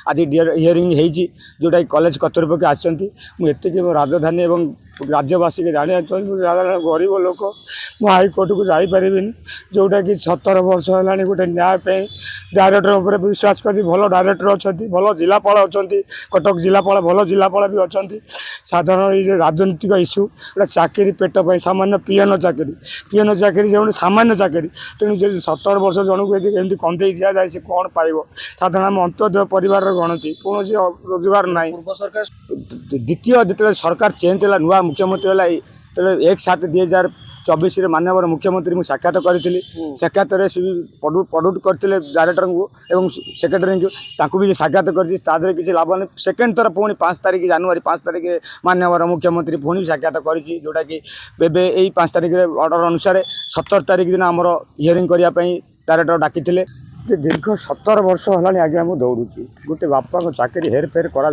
आज हियरिंग जोटा कॉलेज कर्तृपक्ष आसती राजधानी और राज्यवासी के जाना चाहिए गरीब लोक मु हाईकोर्ट को जापरि जोटा कि 17 वर्ष है गोटे न्याय डायरेक्टर उपर विश्वास कर भल डायरेक्टर अच्छा भल जिलापाल अच्छा कटक जिलापाल भल जिलापाल भी अच्छा साधारण ये राजनीतिक इश्यू गोटे चाकरी पेट पर सामान्य पीएन चाकरी जो सामान्य चाकरी तेणु जो 17 वर्ष जनक यदि कंदे दि जाए से कौन पाइब साधारण आम अंत्योदय परिवार गणति कौन रोजगार ना द्वितीय जो सरकार चेंज है नुआ मुख्यमंत्री है तो 1/7/2024 माननीय मुख्यमंत्री मुझे साक्षात करी साक्षात पढ़ुट करते डायरेक्टर को और सेक्रेटरी को भी साक्षात कर किसी लाभ नहीं सेकेंड थर पुणी 5 तारीख जनवरी 5 तारीख माननीय मुख्यमंत्री पुणी साक्षात करी जोटा कि 5 तारीख ऑर्डर अनुसार 17 तारीख दिन आमर हियरिंग करने डायरेक्टर डाकी दीर्घ 17 वर्ष है आगे मुझे दौड़ुची गोटे बापा को चाकरी हेरफेर कर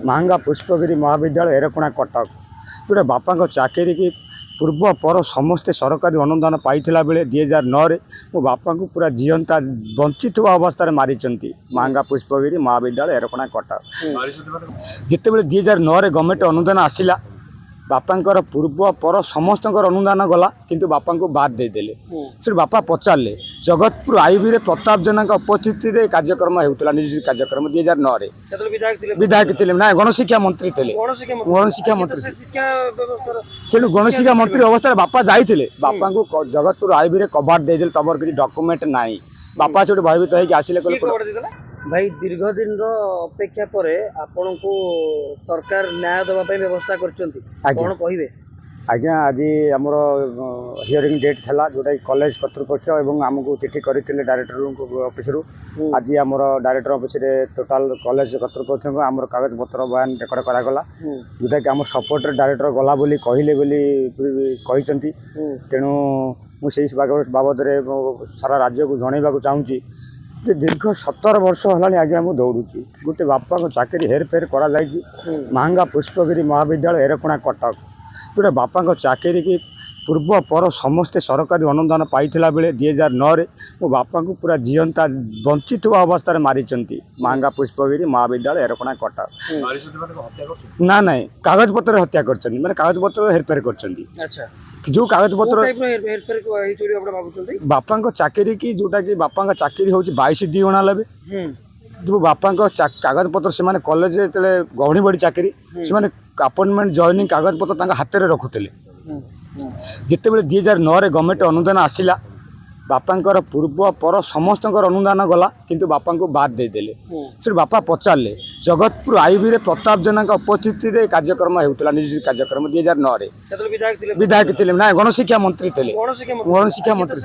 महंगा पुष्पगिरी महाविद्यालय एरकोणा कटक गोटे बापा को चाकरी की पूर्व पर समस्ते सरकारी अनुदान पाइला बेले 2009 मो बापा को पूरा जीवंता वंचित अवस्था मारी महंगा पुष्पगिरी महाविद्यालय एरकोणा कटक जिते 2009 गवर्नमेंट अनुदान आसला बापांकर पूर्व पर समस्त अनुदान गला किंतु बापा को बाद देदेले से बापा पचारे जगतपुर आईबी रे प्रताप जेना उपस्थिति रे कार्यक्रम होता निजी कार्यक्रम 2009 विधायक थे ना गणशिक्षा मंत्री थे गणशिक्षा मंत्री तेणु गणशिक्षा मंत्री अवस्था बापा जाइए बापा को जगतपुर आईबी रे कबाड़ देदेले तमर किसी डॉक्यूमेंट नाई बापा से भयभीत होकर आसिले भाई दीर्घ दिन अपेक्षा पर आपण को सरकार न्याय देवाई व्यवस्था कौन कहे आज्ञा आज आमर हियरिंग डेट था जोटा कॉलेज कर्तृपक्ष और आमको चिठी करते डायरेक्टर ऑफिस आज आमर डायरेक्टर ऑफिस टोटाल कॉलेज कर्तृपक्ष आम कागज पत्र बयान रेकर्ड करागला जोटा कि आम सपोर्ट डायरेक्टर गला बोली कहते तेणु मुझे बाबद सारा राज्य को जनवाक चाहूँगी दीर्घ 17 वर्ष है आगे मुझे दौड़ुची गोटे बापा को चाकरी हेरफेर कर महंगा पुष्पगिरी महाविद्यालय एरकोणा कटक गोटे बापा को चाकरी की पूर्व पर समस्ते सरकारी अनुदान पाइला बेले 2009 मो बापा को पूरा जीवंता वंचित अवस्था मारी महंगा पुष्पगिरी महाविद्यालय एरकोणा कटक ना ना कागज पत्र हत्या कर मैंने कागज पत्र हेरफेर कर जो कागज पत्र बापा चाकरी की जोटा कि बापा चाकरी हूँ 22/2 लबे जो बापा कागज पत्र से कॉलेज जो गहणी बड़ी चाकरी से अपॉइंटमेंट जॉइनिंग कागज पत्र हाथ में रखुले जिते 2009 गवर्नमेंट अनुदान आसला बापांकर पूर्व पर समस्त अनुदान गला किंतु बापा को बाद देदेले से बापा पचारे जगतपुर आईबी रे प्रताप जेना उपस्थिति रे कार्यक्रम होता निजी कार्यक्रम 2009 विधायक थे ना गणशिक्षा मंत्री थे गणशिक्षा मंत्री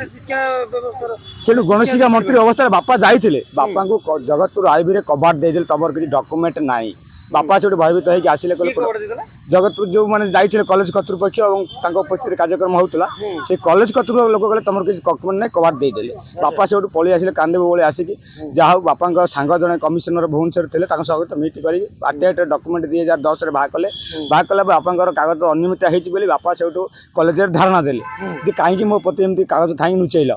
तेणु गणशिक्षा मंत्री अवस्था बापा जाइए बापा को जगतपुर आईबी रे कबाड़ देदेले तमर किसी डॉक्यूमेंट नाई बापा से भयभीत होकर आसिले जगतपुर जो मैंने जाइए कॉलेज कर्तृपक्ष और उपस्थित कार्यक्रम होता से कॉलेज कर्तृपक्ष लोक कहले तुम किसी डॉक्यूमेंट नहीं कबाड़ देदेले बापा से पलि आसिले कांदे बोले आसिक जहाँ बापा सांग जड़े कमिशनर भुवनेश्वर थे सहित मीट कर डॉक्यूमेंट 2010 बाहर कले बापा कागज अनियमित होती बापा से कॉलेज धारणा देले कहीं मो प्रति एमती कागज था नुचैला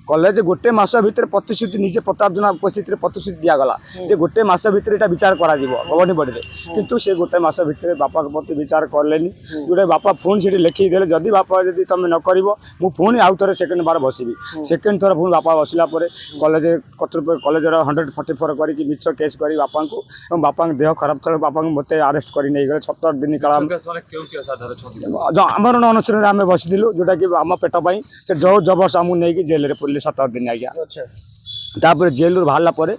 कॉलेज गोटे मास भितर प्रतिश्रुति निजे प्रताप जेना उपस्थित प्रतिश्रुति दिगला जे गोटे मास भितर यहाँ विचार करा गवर्निंग बॉडी किंतु से गोटे मास भितर बापा प्रति विचार कलेनी जोटा बापा पुणी से लिखिदे जदि बापा जब तुम न कर पुणी आउ थे सेकेंड बार बसबी सेकेंड थर पुणी बापा बसला कॉलेज कर्तृपक्ष कॉलेज 144 करके मिछ केस कर बापा को बापा देह खराब था बापा को मत आरेस्ट कर नहीं गले 17 दिन काल आमरण अनशन आम बसीलु जोटा कि आम पेट पाई जो जबरदस्त आमको नहीं जेल पुलिस 17 दिन आज्ञा जेल बाहर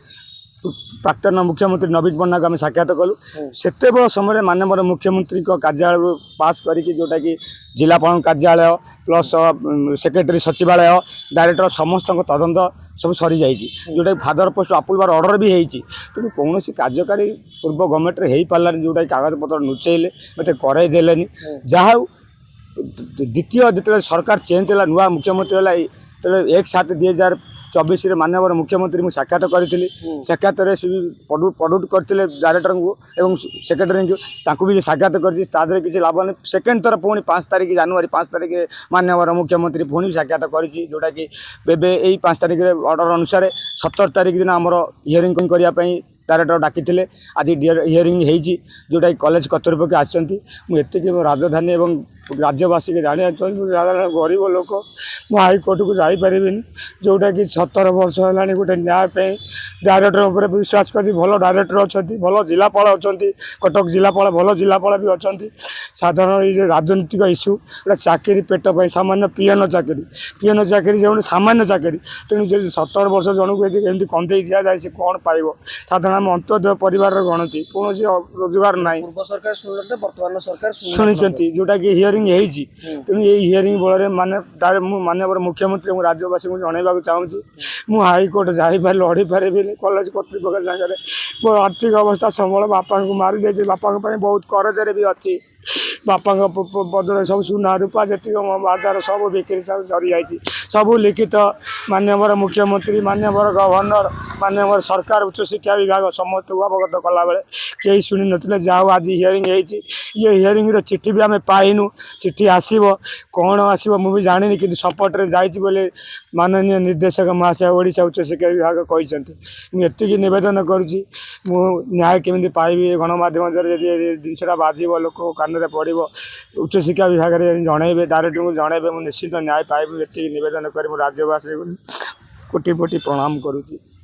प्राक्तन मुख्यमंत्री नवीन पट्टनायक आम साक्षात कलु से समय माननीय मुख्यमंत्री कार्यालय पास करके जोटा कि जिलापाल कार्यालय प्लस सेक्रेटरी सचिवालय डायरेक्टर समस्त तदंत सब सरी जाइए जोटा कि फादर पोस्ट अप्रूवाल ऑर्डर भी होती तेणु कौन कार्यकारी पूर्व गवर्नमेंट हो पारा जोटा कागज पत्र नुचैले मत करदेले जहाँ द्वितीय जो सरकार चेंज है नुआ मुख्यमंत्री है तो 1/7/2024 चौबीस माननीय मुख्यमंत्री मुझे साक्षात करी साक्षात प्रड्यूट करते डायरेक्टर को एवं सेक्रेटरी को भी साक्षात कर किसी लाभ नहीं सेकेंड थर पुणी 5 तारीख जनवरी 5 तारीख माननीय मुख्यमंत्री पुणी भी साक्षात करी जोटा कि एवं यही 5 तारीख ऑर्डर अनुसार 17 तारीख दिन आमर हियरिंग करने डायरेक्टर डाकी आज हियरिंग होती जोटा कॉलेज कर्तृपक्ष आसती राजधानी और राज्यवासी के जाना चाहिए गरीब लोक मु हाईकोर्ट को जापरि जोटा कि 17 वर्ष है गोटे न्याय डायरेक्टर उपर विश्वास कर भल डायरेक्टर अच्छा भल जिलापाल अच्छा कटक जिलापाल भल जिलापाल भी अच्छा साधारण ये राजनीतिक इश्यू गोटे चाकरी पेट सामान्य पीएन चाकरी जो सामान्य चाकरी तेणु जो 17 वर्ष जन को एमती कंदे दि जाए से कौन पाइब साधारण आम अंत्योदय परिवार गणती कौन रोजगार ना पूर्व सरकार शुणुते वर्तमान सरकार शुणी जोटा कि हियरिंग तेणु ये हियरिंग बल माने माननीय मुख्यमंत्री और राज्यवासी को जनवाक चाहूँगी मु हाईकोर्ट जापार लड़ी पारि कॉलेज कर्तृपक्ष सागर मो आर्थिक अवस्था संबल बापा को मारी दे बापा बहुत करजरे भी अच्छी बापा बदल सब सुना रूपा जी मो आधार सब बिक्री सब सरी जाती सब लिखित माननीय मुख्यमंत्री माननीय गवर्नर माननीय सरकार उच्च शिक्षा विभाग समस्त अवगत कला बेले कहीं शुणी नथिले जाओ आज हियरिंग ये हियरिंग चिट्ठी भी आम पाइनु चिट्ठी आसब कौन आसब मुझे जानी कि सपोर्ट जाइए माननीय निर्देशक महाशय ओडिशा उच्च शिक्षा विभाग कहते मुझे नवेदन करुँची मु न्याय केमी पाइबी गणमाध्यम जिनसा बाजब लोक कान पड़ो उच्च शिक्षा विभाग में जनइबे डायरेक्टर को जनइबे मुझे निश्चित न्याय पाइबी ये नवेदन कर राज्यवासी कोटि कोटि प्रणाम करुँची।